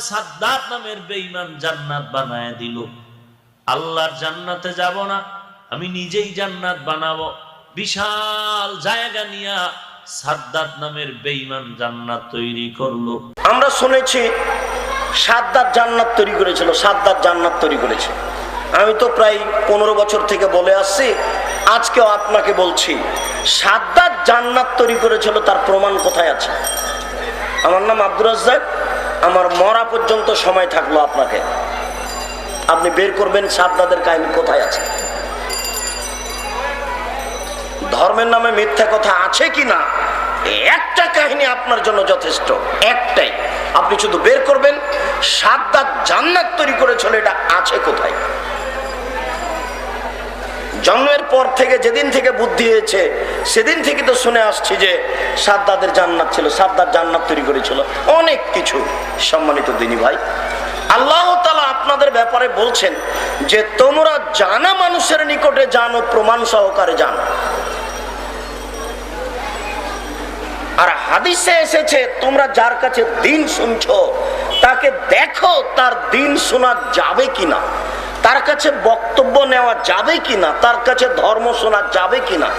সাদ্দাত নামের বেঈমান জান্নাত বানায় দিল। আল্লাহর জান্নাতে যাব না, আমি নিজেই জান্নাত বানাবো। বিশাল জায়গা নিয়ে সাদ্দাত নামের বেঈমান জান্নাত তৈরি করলো। আমরা শুনেছি সাদ্দাত জান্নাত তৈরি করেছিল, সাদ্দাত জান্নাত তৈরি করেছে। আমি তো প্রায় 15 বছর থেকে বলে আসছি, আজকেও আপনাকে বলছি, সাদ্দাত জান্নাত তৈরি করেছিল, তার প্রমাণ কোথায় আছে? আমার নাম আব্দুর রাজ্জাক, আমার মরা পর্যন্ত সময় থাকলো আপনাকে, আপনি বের করবেন সাদ্দাতের কাহিনী কোথায় আছে। ধর্মের নামে মিথ্যা কথা আছে কিনা একটা কাহিনী আপনার জন্য যথেষ্ট, একটাই। আপনি শুধু বের করবেন সাদ্দাত জান্নাত তৈরি করেছিল, এটা আছে কোথায়। জন্মের পর থেকে, যেদিন থেকে বুদ্ধি হয়েছে সেদিন থেকে তো শুনে আসছি যে সাদ্দাতের জান্নাত ছিল, সাদ্দাত জান্নাত তৈরি করেছিল, অনেক কিছু। সম্মানিত দিনী ভাই, আল্লাহ তাআলা আপনাদের ব্যাপারে বলছেন যে তোমরা জানা মানুষের নিকটে জানো, প্রমাণ সহকারে জানো। আর হাদিসে এসেছে তোমরা যার কাছে দিন শুনছো তাকে দেখো তার দিন শোনা যাবে কিনা, তার কাছে বক্তব্য নেওয়া যাবে কিনা, তার কাছে ধর্ম শোনা যাবে কিনা।